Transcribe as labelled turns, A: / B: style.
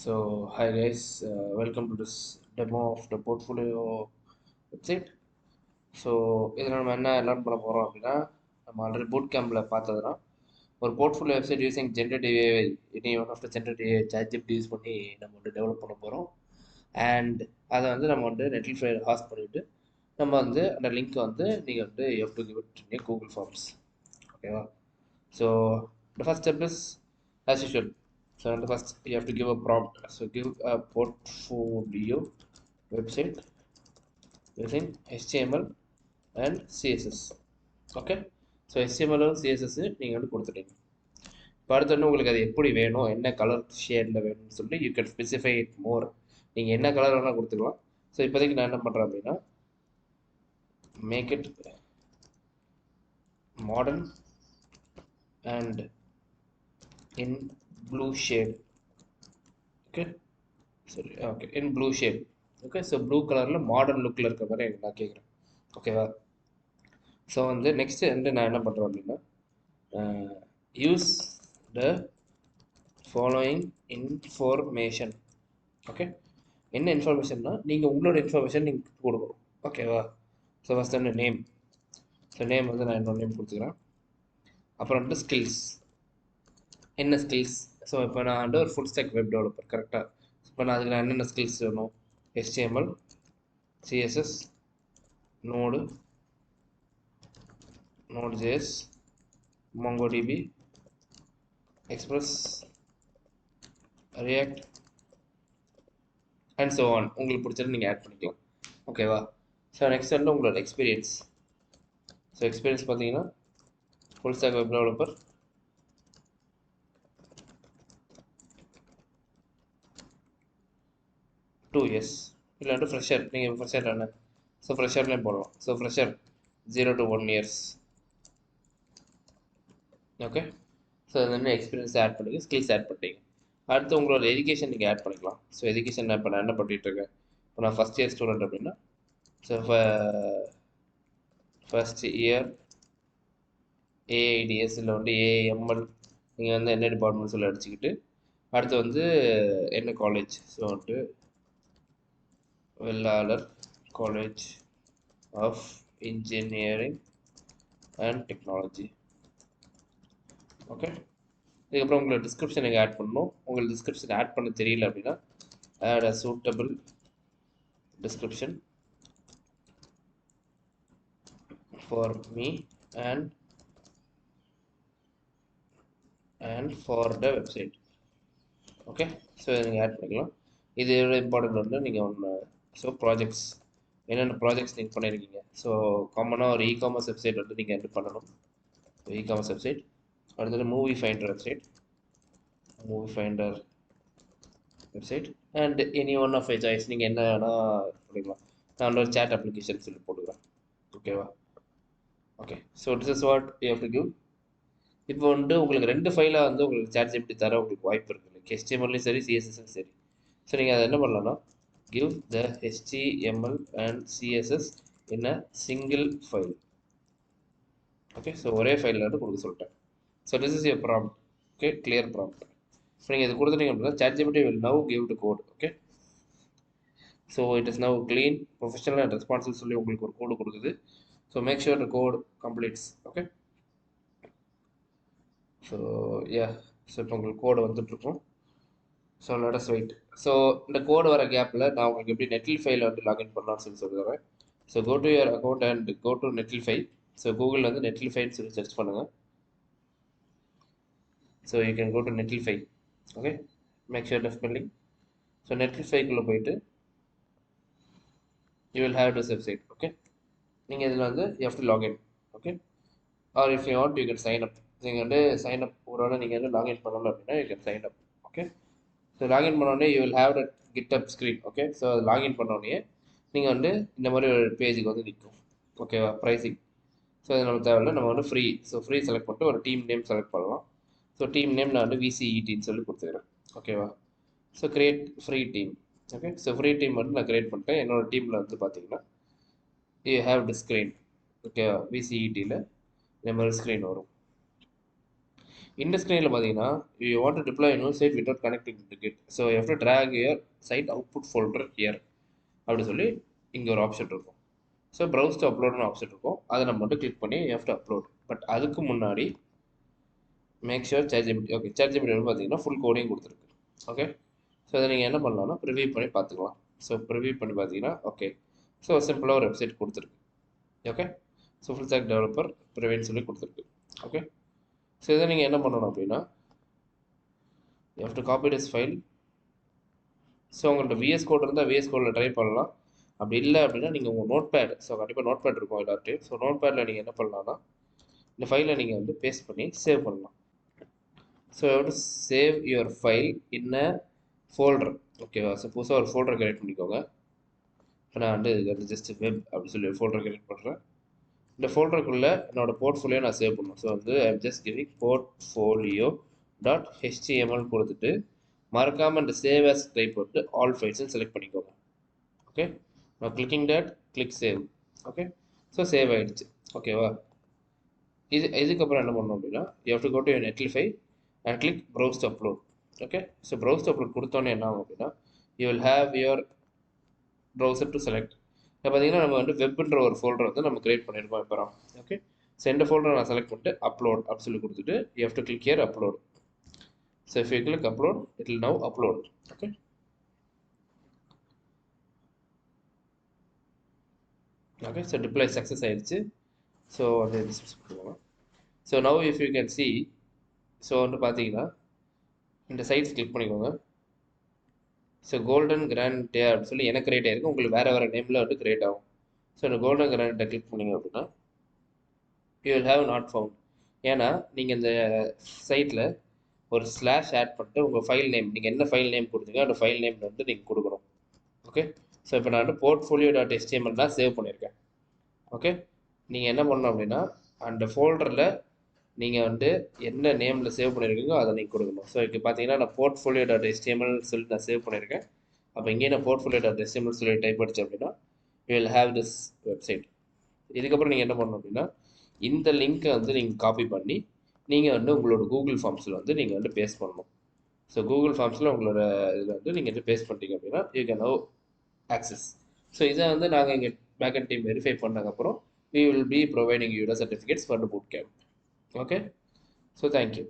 A: So, hi guys, welcome to this demo of the portfolio website. So இதில் நம்ம என்ன learn பண்ண போகிறோம் அப்படின்னா நம்ம ஆல்ரெடி பூட் கேம்பில் பார்த்ததுனா ஒரு portfolio website using generative AI இனி one of the generative AI ChatGPT use பண்ணி நம்ம வந்து டெவலப் பண்ண போகிறோம். அண்ட் அதை வந்து நம்ம வந்து நெட்ஃப்ளிக்ஸ் ஹாஸ்ட் பண்ணிவிட்டு நம்ம வந்து அந்த லிங்க்கை வந்து நீங்கள் வந்து you have to give it in Google forms. ஓகேவா? So the first step is as usual. So the first you have to give a prompt. So give a portfolio website using HTML and CSS. Okay. So HTML CSS நீங்கள் வந்து கொடுத்துட்டீங்க. இப்போ அடுத்து உங்களுக்கு அது எப்படி வேணும், என்ன கலர் ஷேடில் வேணும்னு சொல்லி you can specify it more. நீங்கள் என்ன கலர் வேணால் கொடுத்துக்கலாம். ஸோ இப்போதைக்கு நான் என்ன பண்ணுறேன் அப்படின்னா make it modern and in blue shade. Okay, sorry, okay, in blue shade. Okay, so blue colorல மாடர்ன் லுக்கில் இருக்க மாதிரி நான் கேட்குறேன். ஓகேவா? ஸோ வந்து நெக்ஸ்ட் வந்து நான் என்ன பண்ணுறேன் அப்படின்னா use the following information. Okay, என்ன இன்ஃபர்மேஷன்னா நீங்கள் உங்களோட இன்ஃபர்மேஷன் நீங்கள் கொடுக்கணும். ஓகேவா? ஸோ ஃபஸ்ட் வந்து நேம். ஸோ நேம் வந்து நான் என்னோட நேம் கொடுத்துக்கிறேன். அப்புறம் வந்து ஸ்கில்ஸ். என்ன ஸ்கில்ஸ்? ஸோ இப்போ நான் வந்து ஒரு ஃபுல் ஸ்டாக் வெப் டெவலப்பர். கரெக்டாக? இப்போ நான் அதுக்கு நான் என்னென்ன ஸ்கில்ஸ் வேணும்? HTML, CSS, Node.js, MongoDB, Express, React and so on. உங்களுக்கு பிடிச்சது நீங்கள் ஆட் பண்ணிக்கலாம். ஓகேவா? ஸோ நெக்ஸ்ட் வந்து உங்களோட எக்ஸ்பீரியன்ஸ். ஸோ எக்ஸ்பீரியன்ஸ் பார்த்தீங்கன்னா full stack web developer, 2 years. இல்லாட்டி ஃப்ரெஷர். நீங்கள் ஃப்ரெஷர் தானே? ஸோ ஃப்ரெஷர்லேயும் போடலாம். So fresher 0 to 1 years. Okay, so அது வந்து எக்ஸ்பீரியன்ஸ் ஆட் பண்ணிங்க, ஸ்கில்ஸ் ஆட் பண்ணிட்டீங்க. அடுத்து உங்களோட எஜுகேஷன் நீங்கள் ஆட் பண்ணிக்கலாம். ஸோ எஜுகேஷன் இப்போ நான் என்ன பண்ணிகிட்ருக்கேன், இப்போ நான் ஃபஸ்ட் இயர் ஸ்டூடெண்ட் அப்படின்னா ஸோ ஃபஸ்ட் இயர் ஏஐடிஎஸ் இல்லை வந்து ஏஎம்எல் நீங்கள் வந்து என்ன டிபார்ட்மெண்ட் சொல்லி அடிச்சுக்கிட்டு அடுத்து வந்து என்ன காலேஜ். ஸோ வந்துட்டு Vellalar college of engineering and technology. Okay, இதுக்கப்புறம் உங்களோட டிஸ்கிரிப்ஷன் நீங்கள் ஆட் பண்ணணும். உங்களுக்கு டிஸ்கிரிப்ஷன் ஆட் பண்ண தெரியல அப்படின்னா add a suitable description for me and for the website. Okay, so இதை நீங்கள் ஆட் பண்ணிக்கலாம். இது எவ்வளோ இம்பார்ட்டன்ட் வந்து நீங்கள் ஒன்று ஸோ ப்ராஜெக்ட்ஸ் என்னென்ன ப்ராஜெக்ட்ஸ் நீங்கள் பண்ணியிருக்கீங்க. ஸோ காமனாக ஒரு இகாமர்ஸ் வெப்சைட் வந்து நீங்கள் என்ட்ரு பண்ணணும். Ecommerce website. அடுத்தது movie finder website and any one of choice நீங்கள் என்ன வேணால் பண்ணிக்கலாம். நான் ஒரு சேட் அப்ளிகேஷன் சொல்லி போட்டுக்கிறேன். ஓகேவா? Okay, so this is what you have to give. இப்போ வந்து உங்களுக்கு 2 ஃபைலாக வந்து உங்களுக்கு சாட்ஜிபிடி தர உங்களுக்கு வாய்ப்பு இருக்குது. HTMLலையும் சரி CSSலையும் சரி. ஸோ நீங்கள் அதை என்ன பண்ணலாம்னா give the HTML and CSS in a single file. Okay, so ஒரே ஃபைலில் வந்து கொடுக்க சொல்லிட்டேன். So this is your prompt. Okay, clear prompt. So நீங்கள் இது கொடுத்துட்டீங்க அப்படின்னா ChatGPT will now give the code. Okay, so it is now clean, professional and responsive சொல்லி உங்களுக்கு ஒரு கோடு கொடுக்குது. So make sure the code completes. Okay, so so இப்போ உங்களுக்கு கோடு வந்துட்டுருக்கும். So let us wait. So இந்த code வர கேப்பில் நான் உங்களுக்கு எப்படி நெட்லிஃபைல வந்து லாகின் பண்ணலாம்னு சொல்லி சொல்லுறேன். So go to your account and go to Netlify. So கூகுளில் வந்து நெட்லிஃபைன்னு சொல்லி சர்ச் பண்ணுங்கள். So you can go to Netlify. Okay, make sure left spelling. So நெட்லிஃபைக்குள்ளே போயிட்டு you will have this website. Okay, நீங்கள் இதில் வந்து you have to login. Okay, or if you want you can sign up. நீங்கள் வந்து sign up ஒரு வேளை நீங்கள் வந்து லாகின் பண்ணணும் அப்படின்னா you can sign up. Okay, so login பண்ணோடனே you will have that GitHub screen. Okay, so அது லாகின் பண்ணோடனே நீங்கள் வந்து இந்த மாதிரி ஒரு பேஜுக்கு வந்து நிற்கும். ஓகேவா? ப்ரைஸிங். ஸோ இது நம்ம தேவையில்லை, நம்ம வந்து ஃப்ரீ. ஸோ ஃப்ரீ செலக்ட் பண்ணிட்டு ஒரு டீம் நேம் செலக்ட் பண்ணலாம். ஸோ டீம் நேம் நான் வந்து VCETன்னு சொல்லி கொடுத்துக்கிறேன். ஓகேவா? So create free team. Okay, so free team வந்து நான் கிரியேட் பண்ணிட்டேன். என்னோட டீமில் வந்து பார்த்தீங்கன்னா யூ ஹேவ் தி ஸ்க்ரீன். ஓகேவா? VCETயில் இந்த மாதிரி ஸ்க்ரீன் வரும். இந்த ஸ்க்ரீனில் பார்த்தீங்கன்னா you want to deploy new site without connecting to git. So you have to drag your site output folder here அப்படி சொல்லி இங்கே ஒரு ஆப்ஷன் இருக்கும். ஸோ ப்ரௌஸ் டு அப்லோட்னு ஆப்ஷன் இருக்கும். அதை நம்ம மட்டும் கிளிக் பண்ணி you have to upload. But அதுக்கு முன்னாடி make sure ChatGPT okay ChatGPT வந்து பார்த்தீங்கன்னா ஃபுல் கோடிங் கொடுத்துருக்கு. ஓகே, ஸோ அதை நீங்கள் என்ன பண்ணலாம்னா ப்ரிவியூ பண்ணி பார்த்துக்கலாம். ஸோ ப்ரிவியூ பண்ணி பார்த்தீங்கன்னா ஓகே, ஸோ சிம்பிளாக ஒரு வெப்சைட் கொடுத்துருக்கு. Okay, so full stack developer ப்ரிவியூன்னு சொல்லி கொடுத்துருக்கு. ஓகே, ஸோ இதை நீங்கள் என்ன பண்ணணும் அப்படின்னா you have to copy this file. So உங்கள்கிட்ட VS கோட் இருந்தால் VS கோடில் ட்ரை பண்ணலாம். அப்படி இல்லை அப்படின்னா நீங்கள் உங்கள் நோட் பேட், ஸோ கண்டிப்பாக நோட் பேட் இருக்கும் எல்லார்ட்டையும். ஸோ நோட் பேடில் நீங்கள் என்ன பண்ணலாம்னா இந்த ஃபைலை நீங்கள் வந்து பேஸ்ட் பண்ணி சேவ் பண்ணலாம். So you have to save your file in a folder. ஓகேவா, ஸோ புதுசாக ஒரு ஃபோல்டர் கிரியேட் பண்ணிக்கோங்க. இப்போ நான் வந்து இது வந்து ஜஸ்ட் வெப் அப்படின்னு சொல்லி ஒரு ஃபோல்டர் கிரியேட் பண்ணுறேன். இந்த ஃபோல்டருக்குள்ளே என்னோட போர்ட்ஃபோலியோ நான் சேவ் பண்ணும். ஸோ வந்து I'm just giving portfolio dot HTML கொடுத்துட்டு மறக்காமல் இந்த சேவ் ஆஸ் டைப் போட்டு ஆல் ஃபைல்ஸும் செலக்ட் பண்ணிக்கோங்க. ஓகே, நான் clicking that click save. Okay, so save ஆகிடுச்சு. ஓகேவா, இதுக்கப்புறம் என்ன பண்ணணும் அப்படின்னா you have to go to your Netlify and click browse to upload. Okay, so browse to upload கொடுத்தோன்னே என்ன ஆகும் அப்படின்னா you will have your browser to select. இப்போ பார்த்தீங்கன்னா நம்ம வந்து வெப்ன்ற ஒரு ஃபோல்டர் வந்து நம்ம கிரியேட் பண்ணியிருக்கோம் இப்போ. ஓகே, ஸோ இந்த ஃபோல்டரை நான் செலக்ட் பண்ணிட்டு அப்லோட் அப்படி சொல்லி கொடுத்துட்டு you have to click here upload. So if you click upload it will now upload. Okay, okay, so டிப்ளை success ஆயிடுச்சு. ஸோ வந்து பண்ணுவோம். So now if you can see, so வந்து பார்த்தீங்கன்னா இந்த சைட்ஸ் கிளிக் பண்ணிக்கோங்க. ஸோ கோல்டன் கிராண்ட் டே அப்படின்னு சொல்லி எனக்கு கிரியேட் ஆகிருக்கு. உங்களுக்கு வேறு வேறு நேமில் வந்து கிரியேட் ஆகும். ஸோ இந்த கோல்டன் கிராண்ட் டே கிளிக் பண்ணிங்க அப்படின்னா you will have not found. ஏன்னா நீங்கள் இந்த சைட்டில் ஒரு ஸ்லாஷ் ஆட் பண்ணிட்டு உங்கள் ஃபைல் நேம், நீங்கள் என்ன ஃபைல் நேம் கொடுத்தீங்க அந்த ஃபைல் நேம் வந்து நீங்கள் கொடுக்கணும். ஓகே, ஸோ இப்போ நான் வந்து போர்ட்ஃபோலியோ டாட் HTML தான் சேவ் பண்ணியிருக்கேன். ஓகே, நீங்கள் என்ன பண்ணணும் அப்படின்னா அந்த ஃபோல்டரில் நீங்கள் வந்து என்ன நேமில் சேவ் பண்ணியிருக்கீங்களோ அதை நீங்கள் கொடுக்கணும். ஸோ இப்போ பார்த்தீங்கன்னா நான் போர்ட்ஃபோலியோ டாட் HTML சொல்லி நான் சேவ் பண்ணியிருக்கேன். அப்போ இங்கே நான் போர்ட்ஃபோலியோ டாட் HTML சொல்லி டைப் அடித்தேன் அப்படின்னா you will have this website. இதுக்கப்புறம் நீங்கள் என்ன பண்ணணும் அப்படின்னா இந்த லிங்க்கை வந்து நீங்கள் காப்பி பண்ணி நீங்கள் வந்து உங்களோட கூகுள் ஃபார்ம்ஸில் வந்து நீங்கள் வந்து பேஸ்ட் பண்ணணும். ஸோ கூகுள் ஃபார்ம்ஸில் உங்களோட இதில் வந்து நீங்கள் வந்து பேஸ்ட் பண்ணிட்டீங்க அப்படின்னா you can have access. So இதை வந்து நாங்கள் எங்கள் பேக்கெண்ட் டீம் வெரிஃபை பண்ணதுக்கப்புறம் we will be providing you the certificates for the bootcamp. Okay, so thank you.